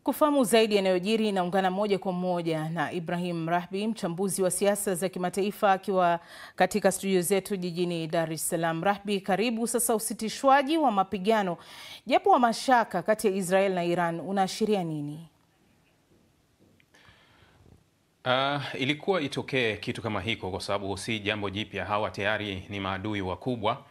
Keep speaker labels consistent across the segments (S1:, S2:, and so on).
S1: Kufahamu zaidi yanayojiri, naungana moja kwa moja na Ibrahim Rahbi, mchambuzi wa siasa za kimataifa akiwa katika studio zetu jijini Dar es Salaam. Rahbi, karibu. Sasa usitishwaji wa mapigano japo wa mashaka kati ya Israel na Iran unaashiria nini?
S2: Ilikuwa itokee kitu kama hiko kwa sababu si jambo jipya, hawa tayari ni maadui wakubwa.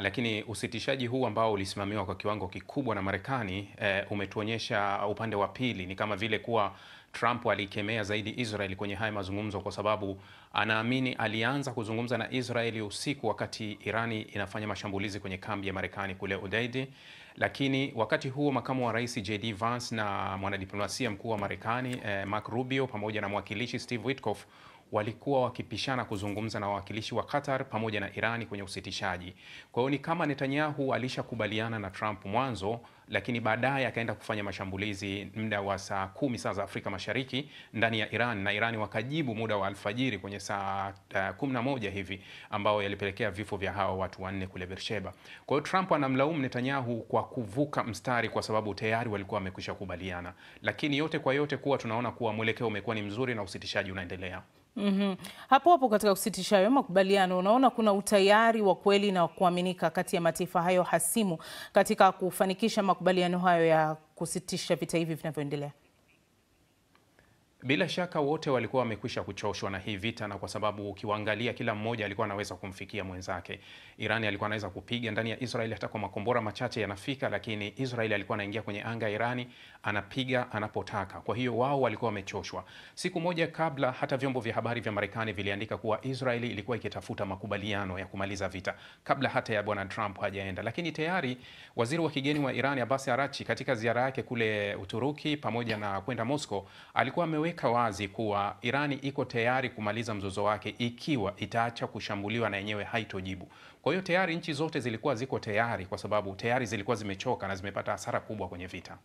S2: Lakini usitishaji huu ambao ulisimamiwa kwa kiwango kikubwa na Marekani umetuonyesha upande wa pili. Ni kama vile kuwa Trump alikemea zaidi Israel kwenye haya mazungumzo kwa sababu anaamini alianza kuzungumza na Israeli usiku wakati Irani inafanya mashambulizi kwenye kambi ya Marekani kule Udeid. Lakini wakati huo makamu wa rais JD Vance na mwanadiplomasia mkuu wa Marekani Mark Rubio pamoja na mwakilishi Steve Witkoff walikuwa wakipishana kuzungumza na wawakilishi wa Qatar pamoja na Irani kwenye usitishaji. Kwa hiyo ni kama Netanyahu alishakubaliana na Trump mwanzo, lakini baadaye akaenda kufanya mashambulizi muda wa saa 10 saa za Afrika Mashariki ndani ya Iran, na Irani wakajibu muda wa alfajiri kwenye saa 11 hivi, ambao yalipelekea vifo vya hawa watu wanne kule Beersheba. Kwa hiyo Trump anamlaumu Netanyahu kwa kuvuka mstari kwa sababu tayari walikuwa wamekwisha kubaliana, lakini yote kwa yote kuwa tunaona kuwa mwelekeo umekuwa ni mzuri na usitishaji unaendelea.
S1: Hapo katika usitishaji wa makubaliano, unaona kuna utayari wa kweli na kuaminika kati ya mataifa hayo hasimu katika kufanikisha makubaliano hayo ya kusitisha vita hivi vinavyoendelea?
S2: Bila shaka wote walikuwa wamekwisha kuchoshwa na hii vita, na kwa sababu ukiwaangalia kila mmoja alikuwa anaweza kumfikia mwenzake. Irani alikuwa anaweza kupiga ndani ya Israeli hata kwa makombora machache yanafika, lakini Israeli alikuwa anaingia kwenye anga ya Irani anapiga anapotaka. Kwa hiyo wao walikuwa wamechoshwa. Siku moja kabla hata vyombo vya habari vya Marekani viliandika kuwa Israeli ilikuwa ikitafuta makubaliano ya kumaliza vita kabla hata ya bwana Trump hajaenda. Lakini tayari waziri wa kigeni wa Irani Abbas Araghchi katika ziara yake kule Uturuki pamoja na kwenda Moscow alikuwa ameweka wazi kuwa Irani iko tayari kumaliza mzozo wake ikiwa itaacha kushambuliwa na yenyewe haitojibu. Kwa hiyo tayari nchi zote zilikuwa ziko tayari kwa sababu tayari zilikuwa zimechoka na zimepata hasara kubwa kwenye vita.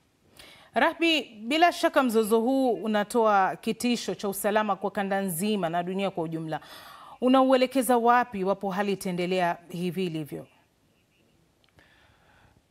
S1: Rahbi, bila shaka mzozo huu unatoa kitisho cha usalama kwa kanda nzima na dunia kwa ujumla. Unauelekeza wapi iwapo hali itaendelea hivi ilivyo?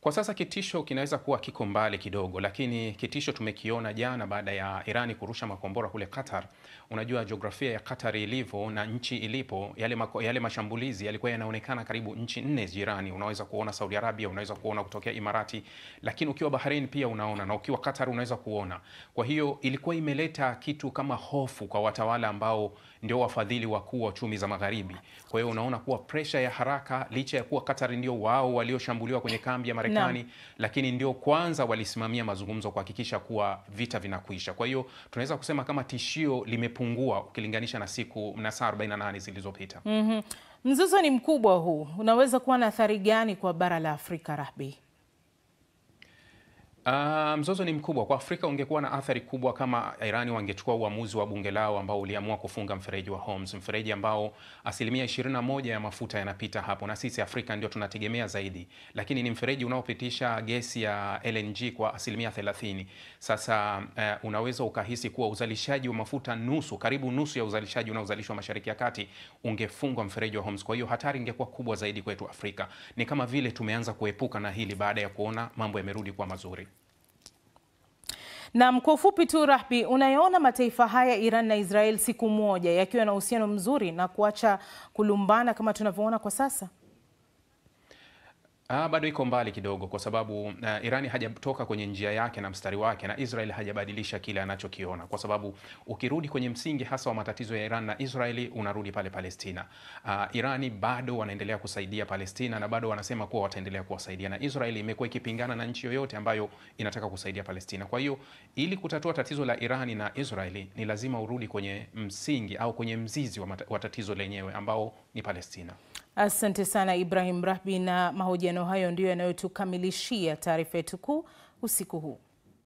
S2: Kwa sasa kitisho kinaweza kuwa kiko mbali kidogo, lakini kitisho tumekiona jana baada ya Irani kurusha makombora kule Qatar. Unajua jiografia ya Qatar ilivyo na nchi ilipo, yale mashambulizi yalikuwa yanaonekana karibu nchi 4 jirani. Unaweza kuona Saudi Arabia, unaweza kuona kutokea Imarati, lakini ukiwa Bahrain pia unaona, na ukiwa Qatar unaweza kuona. Kwa hiyo ilikuwa imeleta kitu kama hofu kwa watawala ambao ndio wafadhili wakuu wa uchumi za magharibi. Kwa hiyo unaona kuwa pressure ya haraka, licha ya kuwa Qatar ndio wao walioshambuliwa kwenye kambi ya Marekani, lakini ndio kwanza walisimamia mazungumzo kuhakikisha kuwa vita vinakuisha. Kwa hiyo tunaweza kusema kama tishio limepungua ukilinganisha na siku na saa 48 zilizopita.
S1: Mzozo ni mkubwa huu, unaweza kuwa na athari gani kwa bara la Afrika, Rahbi?
S2: Mzozo ni mkubwa kwa Afrika. Ungekuwa na athari kubwa kama Irani wangechukua uamuzi wa bunge lao ambao uliamua kufunga mfereji wa Hormuz, mfereji ambao 21% ya mafuta yanapita hapo, na sisi Afrika ndio tunategemea zaidi, lakini ni mfereji unaopitisha gesi ya LNG kwa 30%. Sasa unaweza ukahisi kuwa uzalishaji wa mafuta karibu nusu ya uzalishaji unaozalishwa Mashariki ya Kati ungefungwa mfereji wa Hormuz. Kwa hiyo hatari ingekuwa kubwa zaidi kwetu Afrika. Ni kama vile tumeanza kuepuka na hili baada ya kuona mambo yamerudi kwa mazuri.
S1: Na kwa ufupi tu Rahbi, unayaona mataifa haya Iran na Israel siku moja yakiwa na uhusiano mzuri na kuacha kulumbana kama tunavyoona kwa sasa?
S2: Bado iko mbali kidogo kwa sababu Irani hajatoka kwenye njia yake na mstari wake, na Israel hajabadilisha kile anachokiona, kwa sababu ukirudi kwenye msingi hasa wa matatizo ya Iran na Israeli unarudi pale Palestina. Irani bado wanaendelea kusaidia Palestina na bado wanasema kuwa wataendelea kuwasaidia, na Israeli imekuwa ikipingana na nchi yoyote ambayo inataka kusaidia Palestina. Kwa hiyo ili kutatua tatizo la Irani na Israeli ni lazima urudi kwenye msingi au kwenye mzizi wa tatizo lenyewe ambao ni Palestina.
S1: Asante sana Ibrahim Rahbi, na mahojiano hayo ndio yanayotukamilishia taarifa yetu kuu usiku huu.